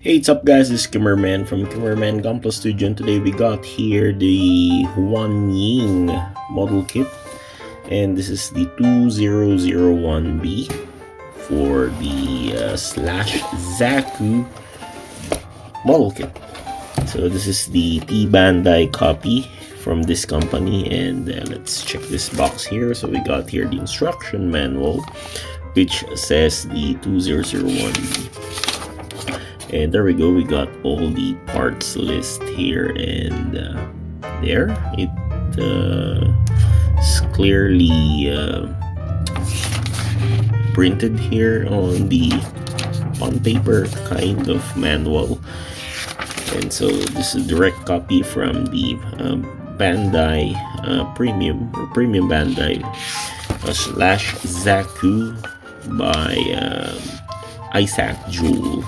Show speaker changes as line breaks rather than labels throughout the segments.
Hey, what's up guys, this is Kimmerman from Kimmerman Gunpla Studio, and today we got here the Huan Ying model kit, and this is the 2001B for the slash ZAKU model kit. So this is the T-Bandai copy from this company, and let's check this box here. So we got here the instruction manual, which says the 2001B. And there we go, we got all the parts list here, and there it is clearly printed here on paper kind of manual. And so this is a direct copy from the Bandai premium Bandai slash ZAKU by Yzak Joule.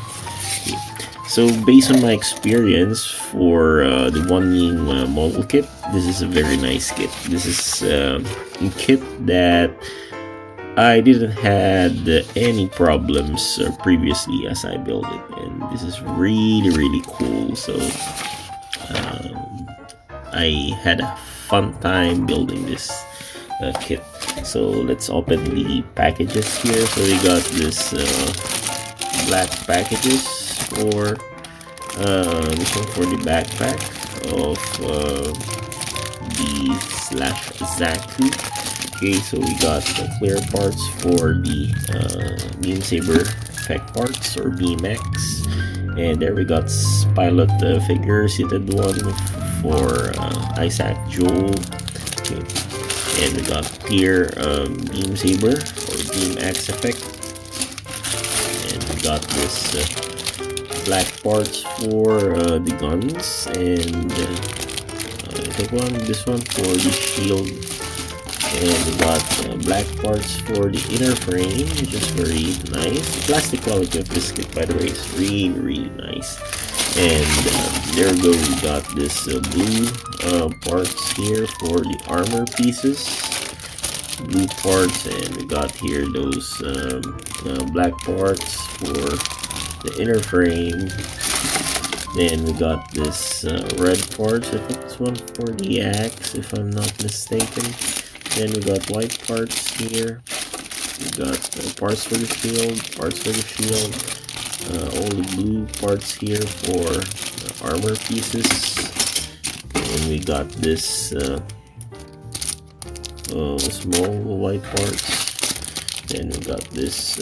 So based on my experience for the Huan Ying model kit, this is a very nice kit. This is a kit that I didn't had any problems previously as I built it, and this is really cool. So I had a fun time building this kit. So let's open the packages here. So we got this black packages for this one for the backpack of the slash ZAKU. Okay, so we got the clear parts for the beam saber effect parts or BMX, and there we got pilot figure seated one for Yzak Joule. Okay. And we got here beam saber or BMX effect, and we got this black parts for the guns, and I think this one for the shield, and we got black parts for the inner frame, which is very nice. The plastic quality of this kit, by the way, is really nice. And there we go, we got this blue parts here for the armor pieces, blue parts, and we got here those black parts for the inner frame. Then we got this red parts, I think this one for the axe if I'm not mistaken. Then we got white parts here. We got parts for the shield, all the blue parts here for armor pieces. And we got this small white parts. Then we got this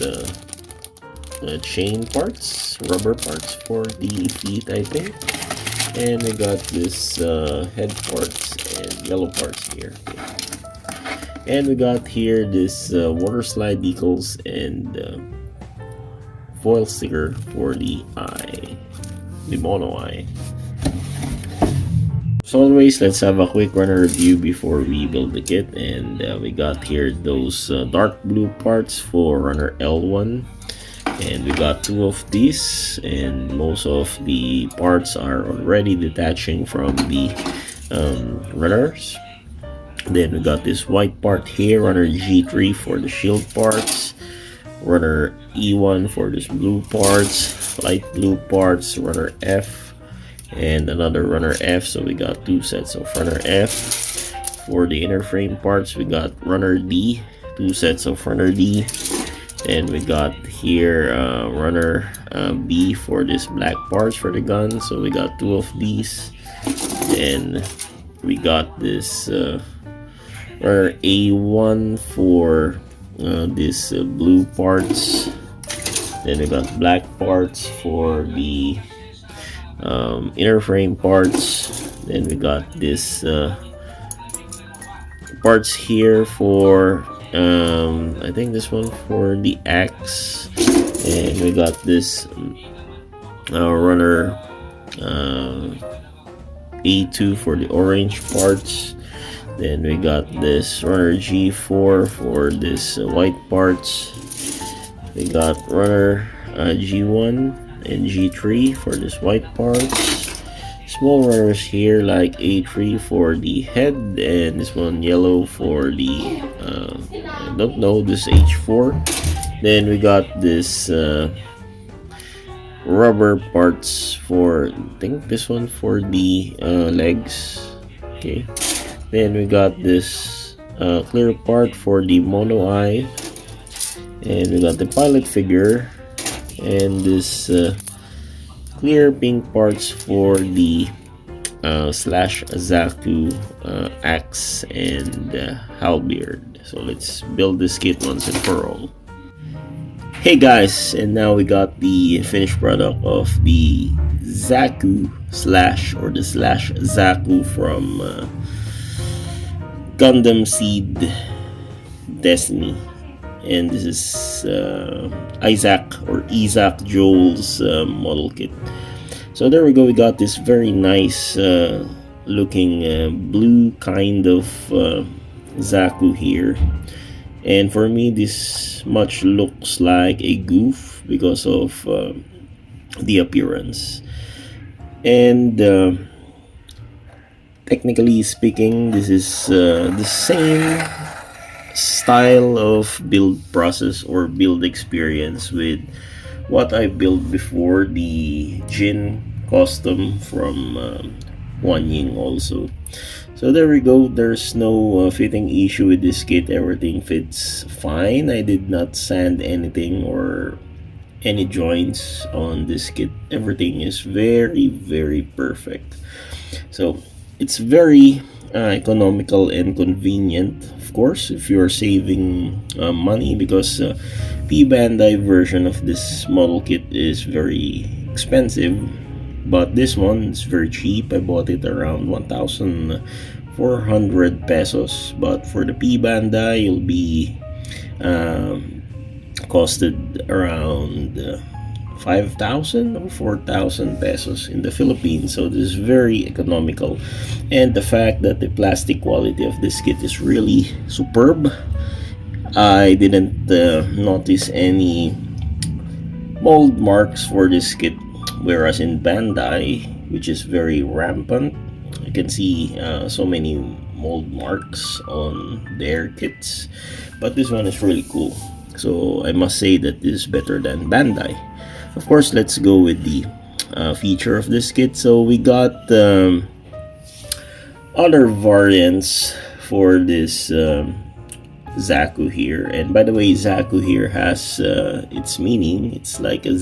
chain parts, rubber parts for the feet, I think. And we got this head parts and yellow parts here. And we got here this water slide decals and foil sticker for the eye, the mono eye. So always, let's have a quick runner review before we build the kit. And we got here those dark blue parts for runner L1. And we got two of these, and most of the parts are already detaching from the runners. Then we got this white part here, runner G3 for the shield parts, runner E1 for this blue parts, light blue parts, runner F, and another runner F. So we got two sets of runner F. For the inner frame parts, we got runner D, two sets of runner D. And we got here runner B for this black parts for the gun, so we got two of these. And we got this runner A1 for this blue parts. Then we got black parts for the inner frame parts. Then we got this parts here for I think this one for the axe. And we got this runner A2 for the orange parts. Then we got this runner G4 for this white parts. We got runner G1 and G3 for this white parts. Small runners here like A3 for the head, and this one yellow for the I don't know, this H4. Then we got this rubber parts for, I think this one for the legs. Okay, then we got this clear part for the mono eye, and we got the pilot figure, and this clear pink parts for the slash ZAKU axe and halberd. So let's build this kit once and for all. Hey guys, and now we got the finished product of the ZAKU slash ZAKU from Gundam Seed Destiny. And this is Yzak Joule's model kit. So there we go, we got this very nice looking blue kind of ZAKU here. And for me, this much looks like a goof because of the appearance. And technically speaking, this is the same style of build process or build experience with what I built before, the Jin custom from Huan Ying also. So there we go, there's no fitting issue with this kit, everything fits fine. I did not sand anything or any joints on this kit. Everything is very perfect. So it's very economical and convenient, of course, if you're saving money, because P Bandai version of this model kit is very expensive, but this one is very cheap. I bought it around 1,400 pesos, but for the P Bandai you'll be costed around 5,000 or 4,000 pesos in the Philippines. So this is very economical, and the fact that the plastic quality of this kit is really superb. I didn't notice any mold marks for this kit, whereas in Bandai, which is very rampant, you can see so many mold marks on their kits. But this one is really cool, so I must say that this is better than Bandai. Of course, let's go with the feature of this kit. So we got other variants for this ZAKU here, and by the way, ZAKU here has its meaning. It's like a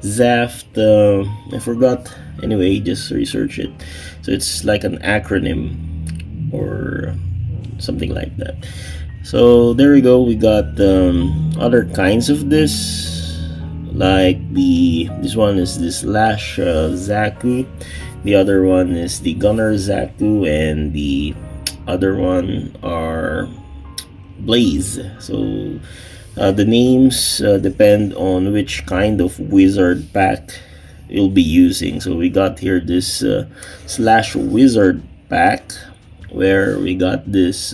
Zaft, I forgot, anyway, just research it. So it's like an acronym or something like that. So there we go, we got other kinds of this, like this one is this Lash ZAKU, the other one is the Gunner ZAKU, and the other one are Blaze. So the names depend on which kind of wizard pack you'll be using. So we got here this slash wizard pack, where we got this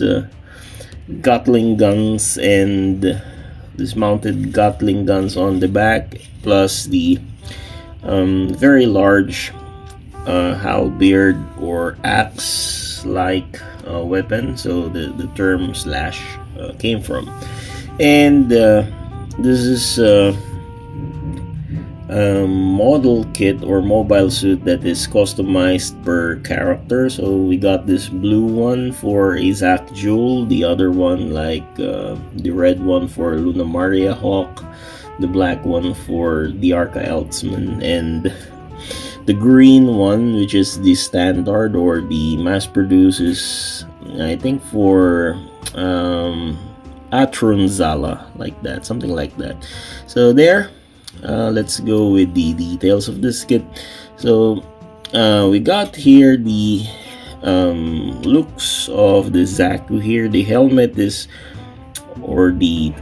Gatling guns and dismounted Gatling guns on the back, plus the very large halberd or axe like weapon. So the term slash came from. And this is model kit or mobile suit that is customized per character. So we got this blue one for Yzak Joule, the other one like the red one for Luna Maria Hawk, the black one for the Arca Eltzman, and the green one, which is the standard or the mass produced, is I think for Atron Zala, like that, something like that. So there, let's go with the details of this kit. So we got here the looks of the ZAKU here. The helmet is, or the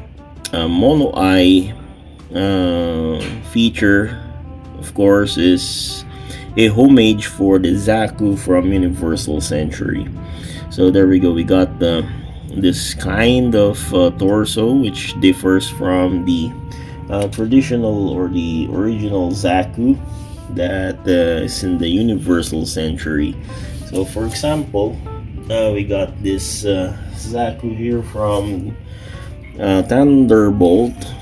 mono eye feature, of course, is a homage for the ZAKU from Universal Century. So there we go, we got this kind of torso, which differs from the traditional or the original ZAKU that is in the Universal Century. So for example, we got this ZAKU here from Thunderbolt.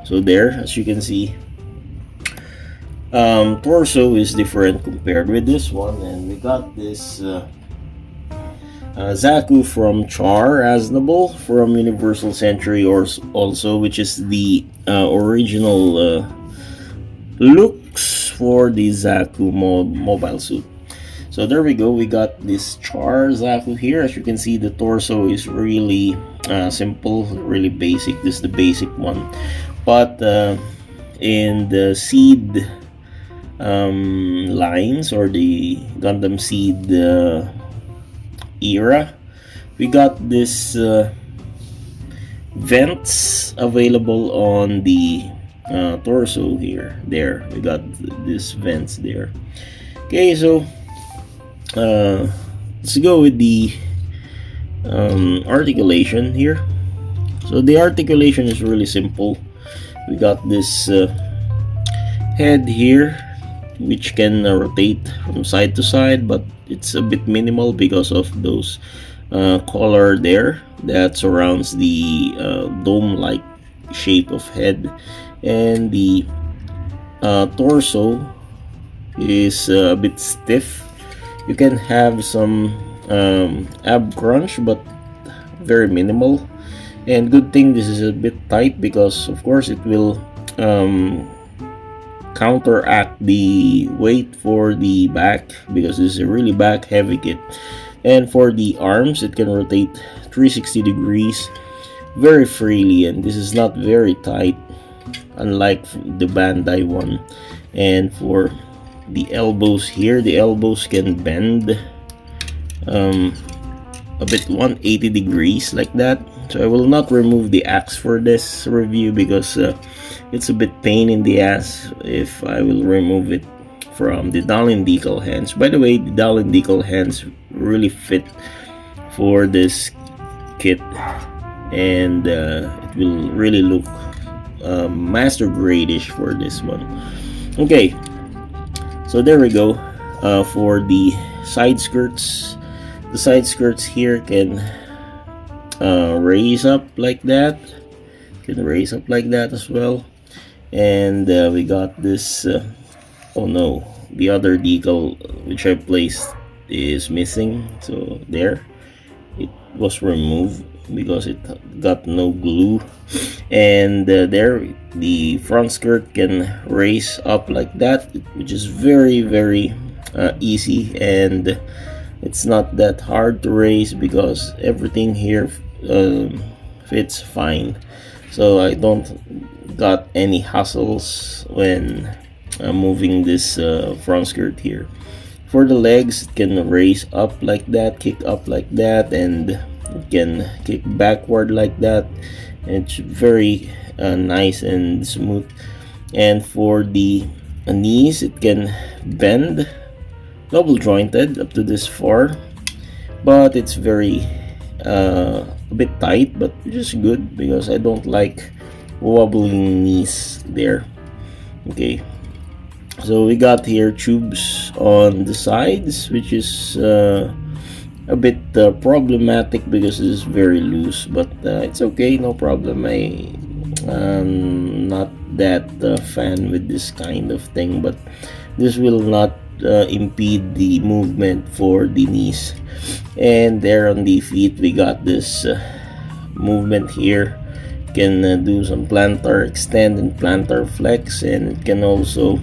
So there, as you can see, Torso is different compared with this one, and we got this ZAKU from Char Aznable from Universal Century, or also, which is the original looks for the ZAKU mobile suit. So there we go, we got this Char ZAKU here. As you can see, the torso is really simple, really basic. This is the basic one. But in the seed lines, or the Gundam seed era, we got this vents available on the torso here. There, we got this vents there. Okay, so let's go with the articulation here. So the articulation is really simple. We got this head here, which can rotate from side to side, but it's a bit minimal because of those collar there that surrounds the dome-like shape of head. And the torso is a bit stiff. You can have some ab crunch, but very minimal. And good thing this is a bit tight, because of course it will counteract the weight for the back, because this is a really back heavy kit. And for the arms, it can rotate 360 degrees very freely, and this is not very tight, unlike the Bandai one. And for the elbows here, the elbows can bend a bit 180 degrees like that. So I will not remove the axe for this review, because it's a bit pain in the ass if I will remove it from the Dalin decal hands. By the way, the Dalin decal hands really fit for this kit, and it will really look master grade-ish for this one. Okay, so there we go. For the side skirts, the side skirts here can raise up like that, can raise up like that as well. And we got this oh no, the other decal which I placed is missing. So there, it was removed because it got no glue. And there, the front skirt can raise up like that, which is very easy, and it's not that hard to raise because everything here fits fine. So I don't got any hassles when moving this front skirt here. For the legs, it can raise up like that, kick up like that, and it can kick backward like that. And it's very nice and smooth. And for the knees, it can bend, double jointed up to this far, but it's very a bit tight, but which is good because I don't like wobbling knees there. Okay, so we got here tubes on the sides, which is a bit problematic because it is very loose, but it's okay, no problem. I'm not that fan with this kind of thing, but this will not impede the movement for the knees. And there on the feet, we got this movement here. Can do some plantar extend and plantar flex, and it can also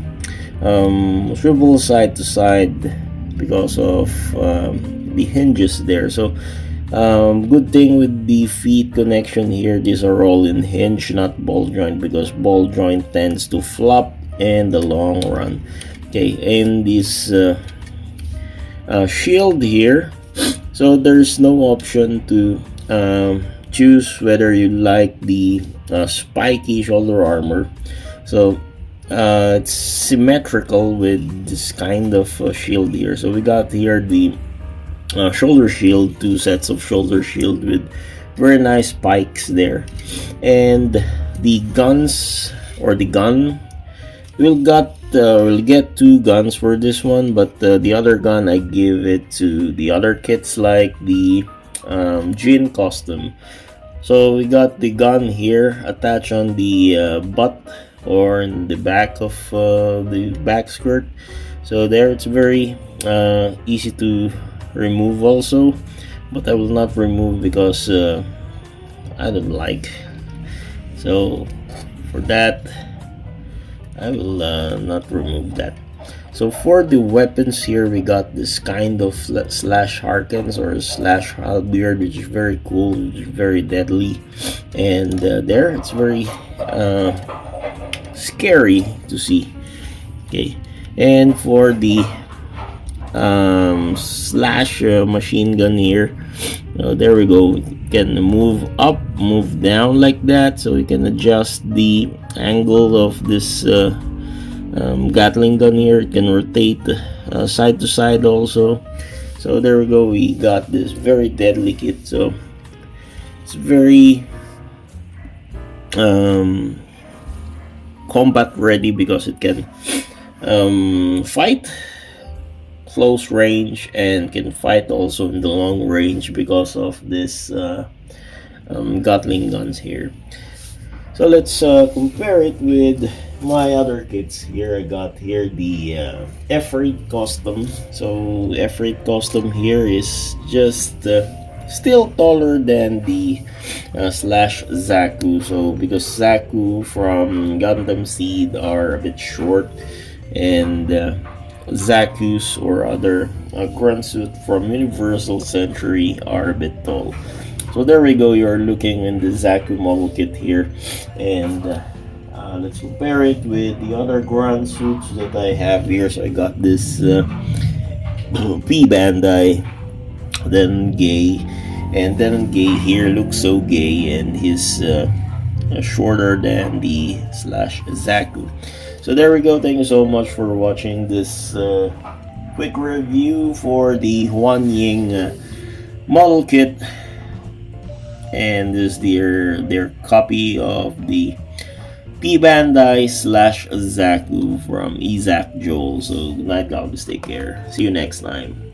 swivel side to side because of the hinges there. So good thing with the feet connection here, these are all in hinge, not ball joint, because ball joint tends to flop in the long run. Okay, and this shield here, so there's no option to choose whether you like the spiky shoulder armor. So it's symmetrical with this kind of shield here. So we got here the shoulder shield, 2 sets of shoulder shield with very nice spikes there. And the guns, or the gun, we'll get 2 guns for this one, but the other gun I give it to the other kits, like the Jin costume. So we got the gun here attached on the butt or in the back of the back skirt. So there it's very easy to remove also, but I will not remove because I don't like. So for that I will not remove that. So for the weapons here, we got this kind of slash Harkens or slash halberd, which is very cool, which is very deadly, and there it's very scary to see. Okay, and for the slash machine gun here, there we go. You can move up, move down like that, so you can adjust the angle of this Gatling gun here. It can rotate side to side also. So there we go, we got this very deadly kit. So it's very combat ready because it can fight close range and can fight also in the long range because of this Gatling guns here. So let's compare it with my other kits. Here I got here the F8 custom. So F8 custom here is just still taller than the slash ZAKU. So because ZAKU from Gundam Seed are a bit short, and ZAKUs or other grunt suit from Universal Century are a bit tall. So there we go, you're looking in the ZAKU model kit here, and let's compare it with the other grunt suits that I have here. So I got this P Bandai, then gay, and then gay here looks so gay, and he's shorter than the slash ZAKU. So there we go, thank you so much for watching this quick review for the Huan Ying model kit, and this is their copy of the P Bandai slash ZAKU from Yzak Joule. So good night, God, take care, see you next time.